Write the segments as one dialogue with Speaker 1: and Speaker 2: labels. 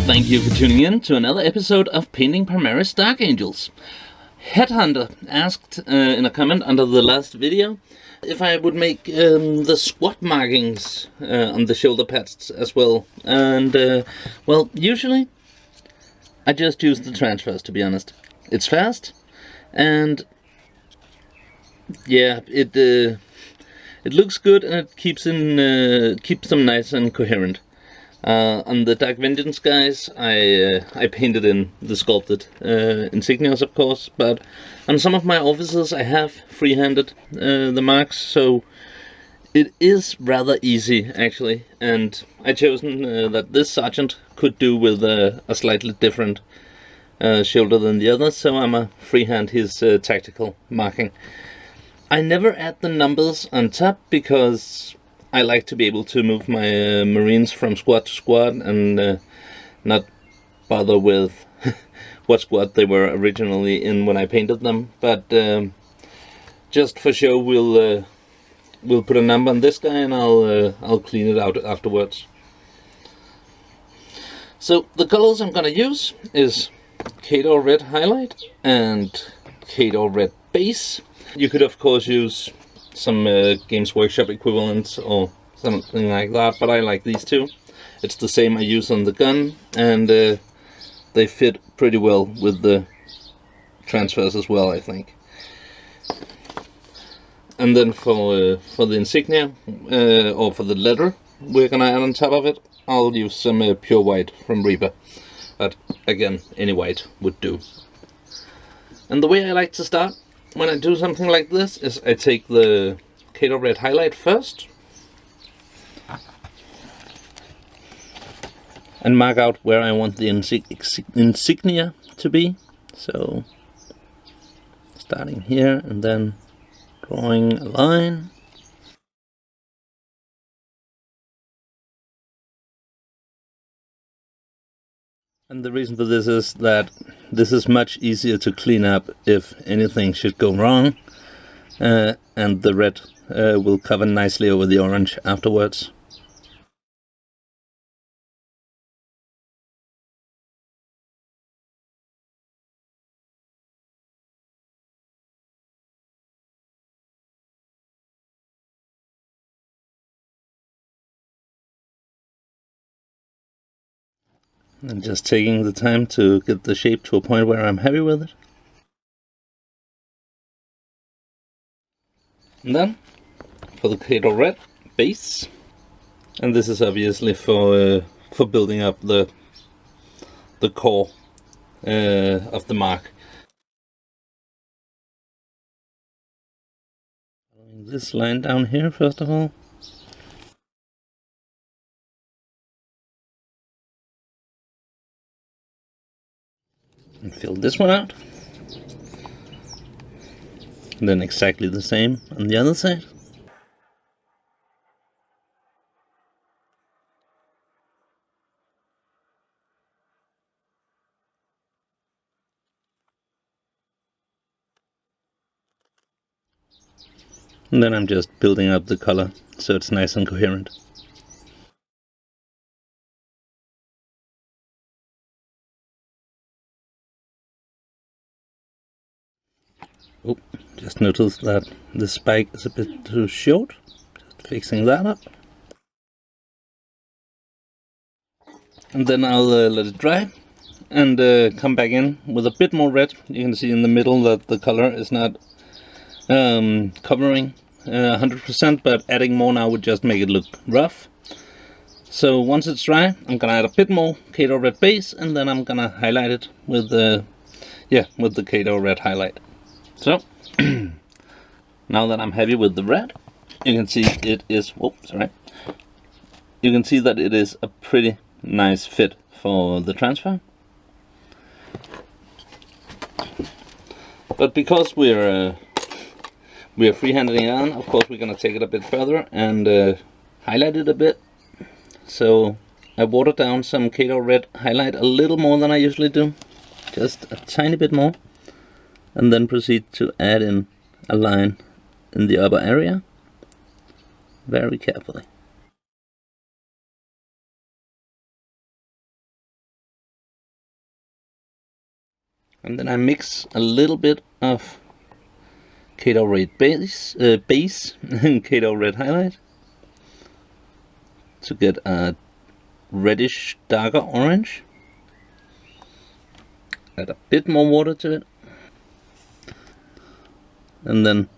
Speaker 1: Thank you for tuning in to another episode of Painting Primaris Dark Angels. Headhunter asked in a comment under the last video if I would make the squat markings on the shoulder pads as well. And well, usually I just use the transfers, to be honest. It's fast, and yeah, it looks good, and it keeps them nice and coherent. On the Dark Vengeance guys, I painted in the sculpted insignias, of course, but on some of my officers I have freehanded the marks, so it is rather easy actually, and I chosen that this sergeant could do with a slightly different shoulder than the others, so I'm a freehand his tactical marking. I never add the numbers on top because I like to be able to move my Marines from squad to squad and not bother with what squad they were originally in when I painted them. But just for show, we'll put a number on this guy, and I'll clean it out afterwards. So the colors I'm gonna use is Khador Red Highlight and Khador Red Base. You could of course use some Games Workshop equivalents or something like that, but I like these two. It's the same I use on the gun, and they fit pretty well with the transfers as well, I think. And then for the insignia, or for the letter we're gonna add on top of it, I'll use some pure white from Reaper, but again, any white would do. And the way I like to start when I do something like this is I take the Khador Red Highlight first and mark out where I want the insignia to be. So starting here and then drawing a line. And the reason for this is that this is much easier to clean up if anything should go wrong, and the red will cover nicely over the orange afterwards. And just taking the time to get the shape to a point where I'm happy with it. And then for the Khador Red Base, and this is obviously for building up the core of the mark. Following this line down here first of all. And fill this one out. And then exactly the same on the other side. And then I'm just building up the color so it's nice and coherent. Oh, just noticed that the spike is a bit too short. Just fixing that up. And then I'll let it dry and come back in with a bit more red. You can see in the middle that the color is not covering 100%, but adding more now would just make it look rough. So once it's dry, I'm gonna add a bit more Khador Red Base, and then I'm gonna highlight it with the Khador Red Highlight. So now that I'm happy with the red, you can see it is, you can see that it is a pretty nice fit for the transfer. But because we're freehanding it on, of course we're gonna take it a bit further and highlight it a bit. So I watered down some Khador Red Highlight a little more than I usually do, just a tiny bit more, and then proceed to add in a line in the upper area very carefully. And then I mix a little bit of Kato Red base and Kato Red highlight to get a reddish darker orange. Add a bit more water to it, and then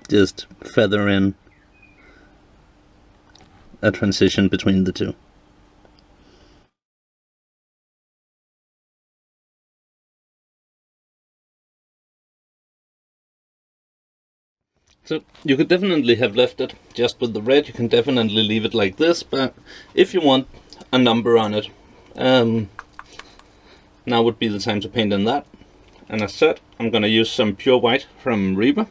Speaker 1: just feather in a transition between the two. So you could definitely have left it just with the red. You can definitely leave it like this, but if you want a number on it, now would be the time to paint in that. And as said, I'm gonna use some pure white from Reaper.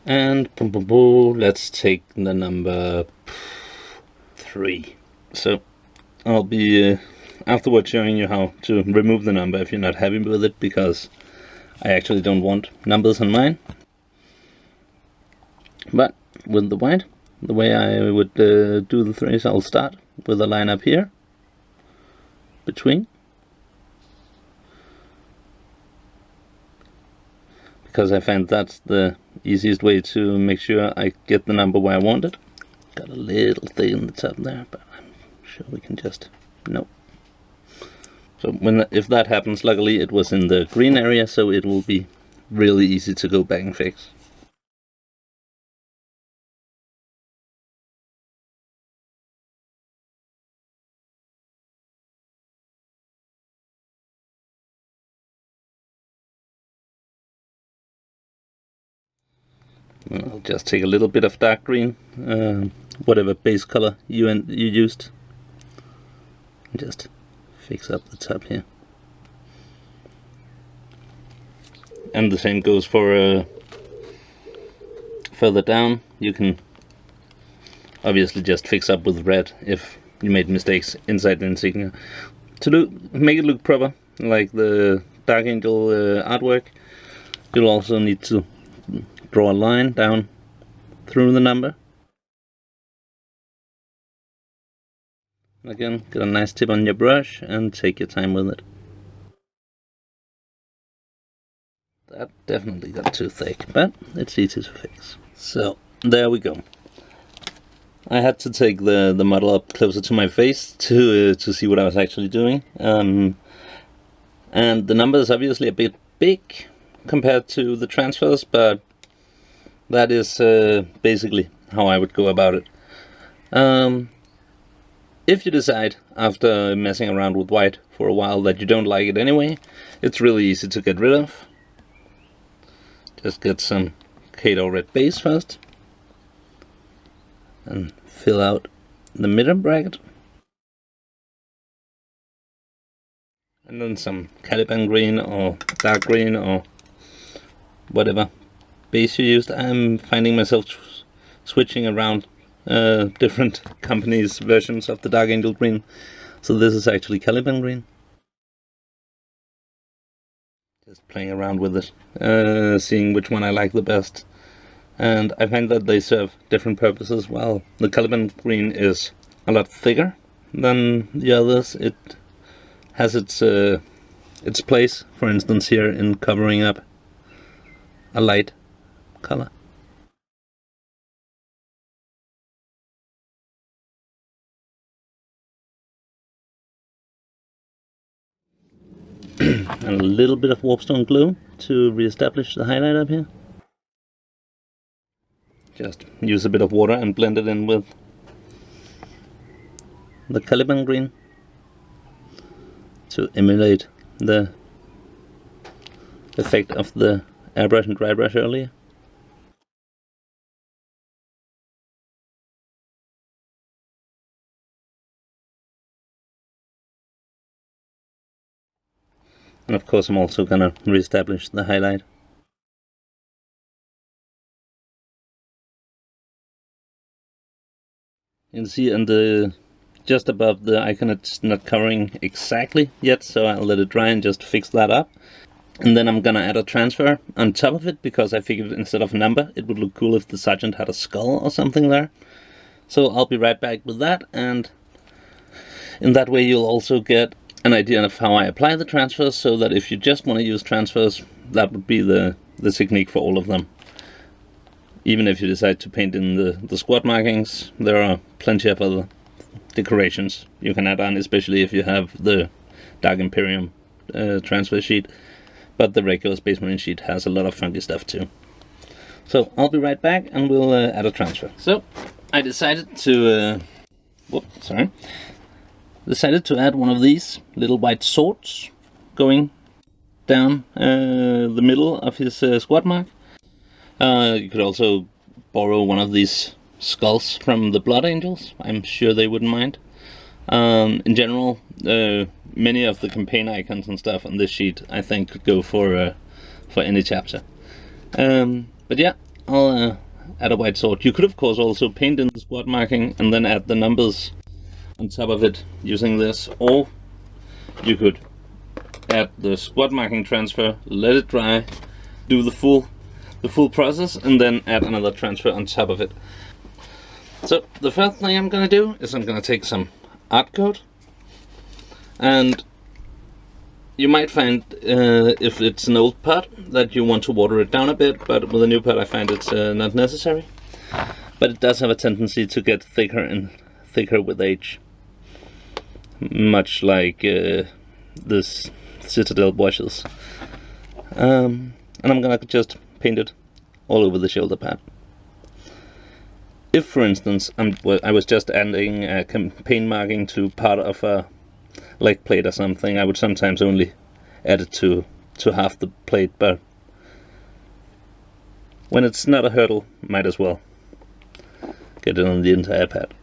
Speaker 1: And boom, boom, boom, let's take the number 3. So I'll be afterwards showing you how to remove the number if you're not happy with it, because I actually don't want numbers on mine. But with the white, the way I would do the 3 is I'll start with a line up here between, because I find that's the easiest way to make sure I get the number where I want it. Got a little thing in the top there, but I'm sure we can just, no. So if that happens, luckily it was in the green area, so it will be really easy to go back and fix. I'll just take a little bit of dark green, whatever base color you used, and just fix up the top here. And the same goes for further down. You can obviously just fix up with red if you made mistakes inside the insignia. To make it look proper, like the Dark Angel artwork, you'll also need to draw a line down through the number. Again, get a nice tip on your brush and take your time with it. That definitely got too thick, but it's easy to fix. So there we go. I had to take the model up closer to my face to see what I was actually doing. And the number is obviously a bit big compared to the transfers, but that is basically how I would go about it. If you decide after messing around with white for a while that you don't like it anyway, it's really easy to get rid of. Just get some Kato Red base first and fill out the middle bracket, and then some Caliban Green or Dark Green or whatever base you used. I'm finding myself switching around different companies' versions of the Dark Angel Green, so this is actually Caliban Green. Just playing around with it, seeing which one I like the best. And I find that they serve different purposes. While the Caliban Green is a lot thicker than the others, it has its place, for instance here, in covering up a light color. And a little bit of warpstone glue to re-establish the highlight up here. Just use a bit of water and blend it in with the Caliban Green to emulate the effect of the airbrush and dry brush earlier. And of course I'm also gonna re-establish the highlight. You can see in the just above the icon it's not covering exactly yet, so I'll let it dry and just fix that up. And then I'm gonna add a transfer on top of it, because I figured instead of a number it would look cool if the sergeant had a skull or something there. So I'll be right back with that, and in that way you'll also get an idea of how I apply the transfers, so that if you just want to use transfers, that would be the technique for all of them. Even if you decide to paint in the squad markings, there are plenty of other decorations you can add on, especially if you have the Dark Imperium transfer sheet. But the regular Space Marine sheet has a lot of funky stuff too. So I'll be right back and we'll add a transfer. So I decided to decided to add one of these little white swords going down the middle of his squad mark. You could also borrow one of these skulls from the Blood Angels. I'm sure they wouldn't mind. In general, many of the campaign icons and stuff on this sheet I think could go for any chapter. But yeah, I'll add a white sword. You could of course also paint in the squad marking and then add the numbers on top of it using this, or you could add the squad marking transfer, let it dry, do the full process, and then add another transfer on top of it. So the first thing I'm gonna do is I'm gonna take some art coat, and you might find if it's an old pot that you want to water it down a bit, but with a new pot I find it's not necessary. But it does have a tendency to get thicker and thicker with age, much like this Citadel washes. And I'm gonna just paint it all over the shoulder pad. If, for instance, I was just adding a campaign marking to part of a leg plate or something, I would sometimes only add it to half the plate, but when it's not a hurdle, might as well get it on the entire pad.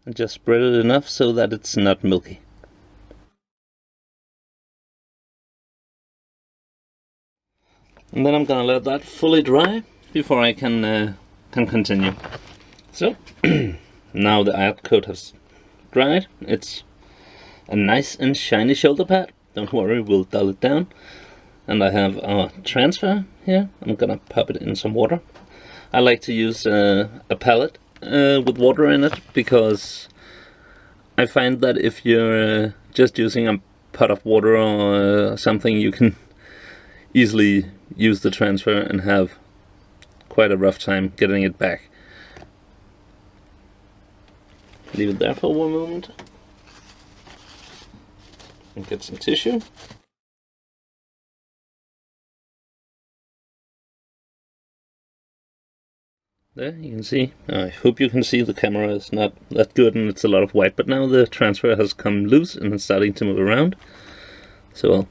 Speaker 1: And just spread it enough so that it's not milky. And then I'm gonna let that fully dry before I can continue. So now the art coat has dried. It's a nice and shiny shoulder pad. Don't worry, we'll dull it down. And I have our transfer here. I'm gonna pop it in some water. I like to use a palette with water in it, because I find that if you're just using a pot of water or something, you can easily use the transfer and have quite a rough time getting it back. Leave it there for one moment and get some tissue. There you can see. I hope you can see, the camera is not that good and it's a lot of white, but now the transfer has come loose and it's starting to move around. So I'll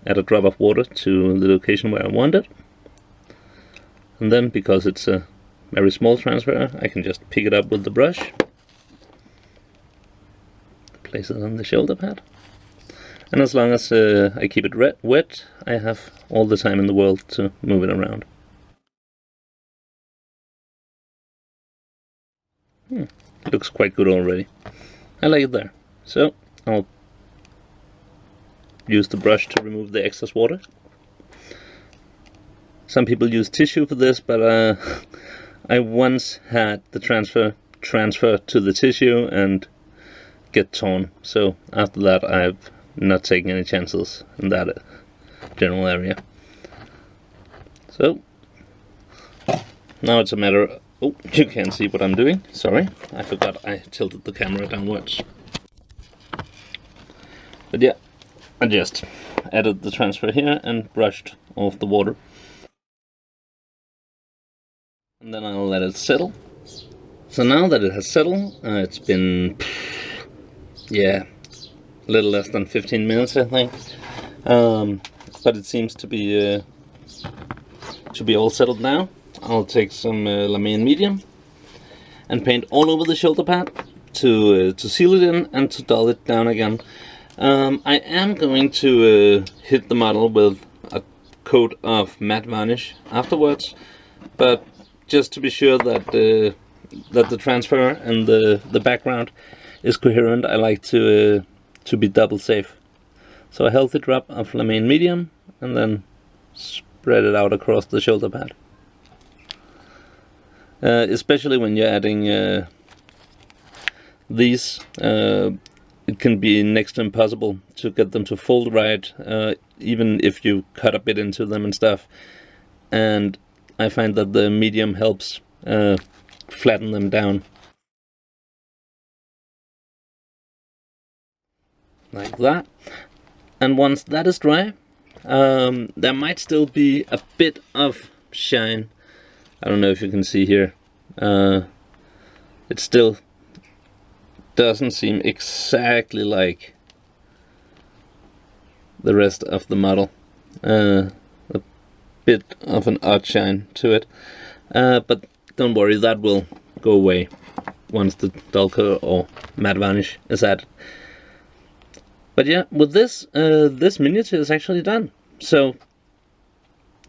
Speaker 1: add a drop of water to the location where I want it. And then, because it's a very small transfer, I can just pick it up with the brush, place it on the shoulder pad, and as long as I keep it wet, I have all the time in the world to move it around. It looks quite good already. I like it there. So I'll use the brush to remove the excess water. Some people use tissue for this, but I once had the transfer to the tissue and get torn. So after that, I've not taken any chances in that general area. So now it's a matter of, oh, you can't see what I'm doing. Sorry, I forgot I tilted the camera downwards. But yeah, I just added the transfer here and brushed off the water. And then I'll let it settle. So now that it has settled, it's been, yeah, a little less than 15 minutes, I think. But it seems to be all settled now. I'll take some Caliban medium and paint all over the shoulder pad to seal it in and to dull it down again. I am going to hit the model with a coat of matte varnish afterwards, but just to be sure that the transfer and the background is coherent, I like to be double safe. So a healthy drop of Caliban medium and then spread it out across the shoulder pad. Especially when you're adding these, it can be next to impossible to get them to fold right, even if you cut a bit into them and stuff. And I find that the medium helps flatten them down. Like that. And once that is dry, there might still be a bit of shine. I don't know if you can see here. It still doesn't seem exactly like the rest of the model. A bit of an odd shine to it. But don't worry, that will go away once the dull color or matte varnish is added. But yeah, with this, this miniature is actually done. So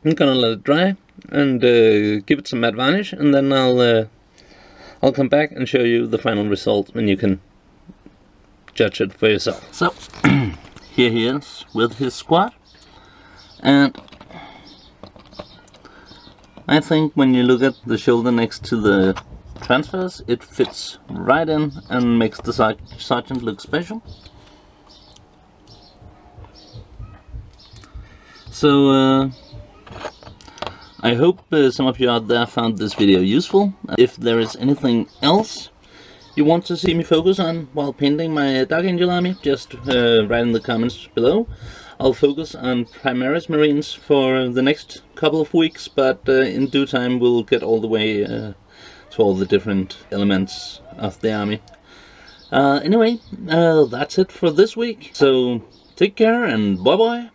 Speaker 1: I'm gonna let it dry and give it some matte varnish, and then I'll come back and show you the final result, and you can judge it for yourself. So here he is with his squad, and I think when you look at the shoulder next to the transfers, it fits right in and makes the sergeant look special. So I hope some of you out there found this video useful. If there is anything else you want to see me focus on while painting my Dark Angel army, just write in the comments below. I'll focus on Primaris Marines for the next couple of weeks, but in due time we'll get all the way to all the different elements of the army. Anyway, that's it for this week. So take care and bye bye.